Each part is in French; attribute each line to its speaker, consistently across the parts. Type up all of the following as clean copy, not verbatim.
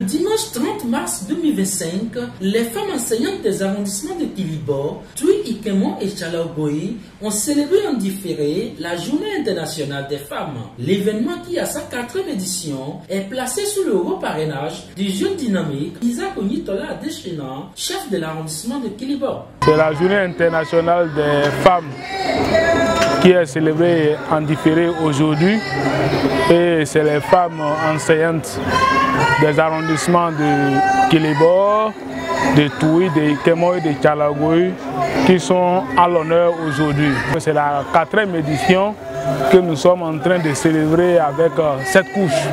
Speaker 1: Dimanche 30 mars 2025, les femmes enseignantes des arrondissements de Kilibo, Tui, Ikemon et Tchalagoui ont célébré en différé la Journée internationale des femmes. L'événement qui, à sa 4e édition, est placé sous le haut parrainage du jeune dynamique Isaac Onitola Adeshina, chef de l'arrondissement de Kilibo.
Speaker 2: C'est la Journée internationale des femmes qui est célébrée en différé aujourd'hui, et c'est les femmes enseignantes des arrondissements de Kilibo, de Tui, de Ikemon et de Tchalagoui qui sont à l'honneur aujourd'hui. C'est la 4e édition que nous sommes en train de célébrer avec cette couche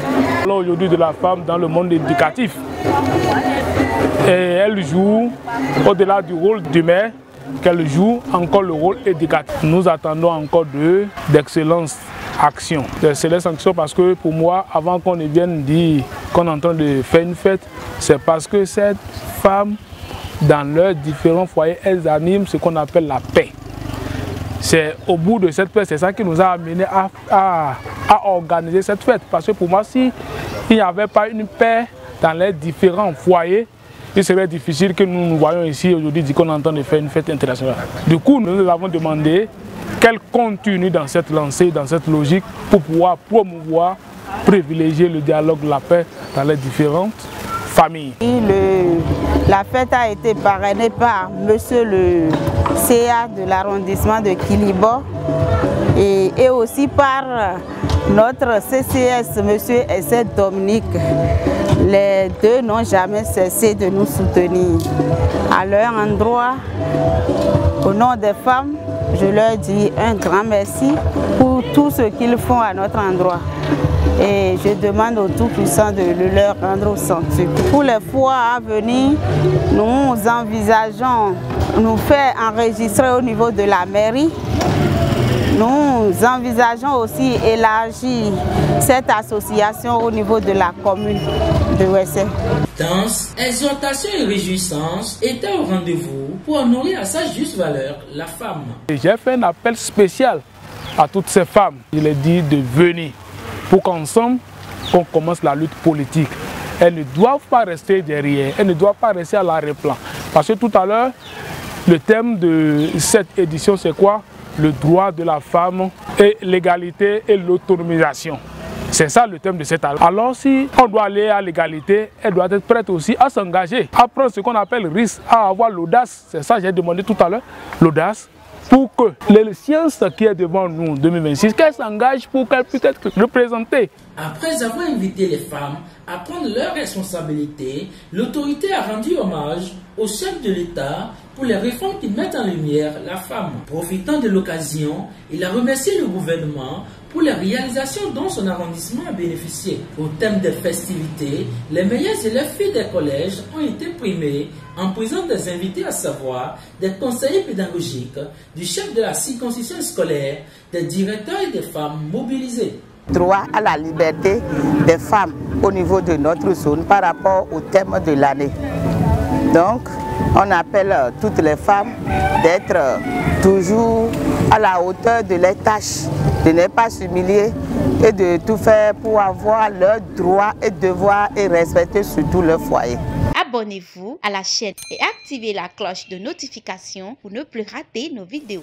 Speaker 2: aujourd'hui de la femme dans le monde éducatif. Et elle joue, au-delà du rôle d'humain, qu'elle joue encore le rôle éducatif. Nous attendons encore d'excellentes actions. D'excellentes actions parce que pour moi, avant qu'on ne vienne dire qu'on est en train de faire une fête, c'est parce que cette femme, dans leurs différents foyers, elles animent ce qu'on appelle la paix. C'est au bout de cette paix, c'est ça qui nous a amené à organiser cette fête. Parce que pour moi, s'il n'y avait pas une paix dans les différents foyers, il serait difficile que nous voyons ici aujourd'hui dire qu'on est en train de faire une fête internationale. Du coup, nous avons demandé qu'elle continue dans cette lancée, dans cette logique, pour pouvoir promouvoir, privilégier le dialogue, la paix dans les différentes familles.
Speaker 3: La fête a été parrainée par monsieur le CA de l'arrondissement de Kilibo et aussi par notre CCS, monsieur Essai Dominique. Les deux n'ont jamais cessé de nous soutenir. À leur endroit, au nom des femmes, je leur dis un grand merci pour tout ce qu'ils font à notre endroit. Et je demande au Tout-Puissant de le leur rendre au centuple. Pour les fois à venir, nous envisageons nous faire enregistrer au niveau de la mairie. Nous envisageons aussi élargir cette association au niveau de la commune de Ouessé.
Speaker 1: Danse, exhortation et réjouissance étaient au rendez-vous pour honorer à sa juste valeur la femme.
Speaker 2: J'ai fait un appel spécial à toutes ces femmes. Je leur dis de venir pour qu'ensemble, on commence la lutte politique. Elles ne doivent pas rester derrière, elles ne doivent pas rester à l'arrière-plan. Parce que tout à l'heure, le thème de cette édition, c'est quoi? Le droit de la femme et l'égalité et l'autonomisation. C'est ça le thème de cette année. Alors si on doit aller à l'égalité, elle doit être prête aussi à s'engager, à prendre ce qu'on appelle risque, à avoir l'audace. C'est ça que j'ai demandé tout à l'heure, l'audace, pour que les sciences qui est devant nous en 2026, qu'elles s'engagent pour qu'elles puissent être représentées.
Speaker 1: Après avoir invité les femmes à prendre leurs responsabilités, l'autorité a rendu hommage au chef de l'État pour les réformes qui mettent en lumière la femme. Profitant de l'occasion, il a remercié le gouvernement pour les réalisations dont son arrondissement a bénéficié. Au thème des festivités, les meilleurs élèves filles des collèges ont été primés en présence des invités, à savoir des conseillers pédagogiques, du chef de la circonscription scolaire, des directeurs et des femmes mobilisés.
Speaker 3: Droit à la liberté des femmes au niveau de notre zone par rapport au thème de l'année. Donc, on appelle toutes les femmes d'être toujours à la hauteur de leurs tâches, de ne pas s'humilier et de tout faire pour avoir leurs droits et devoirs et respecter surtout leur foyer.
Speaker 4: Abonnez-vous à la chaîne et activez la cloche de notification pour ne plus rater nos vidéos.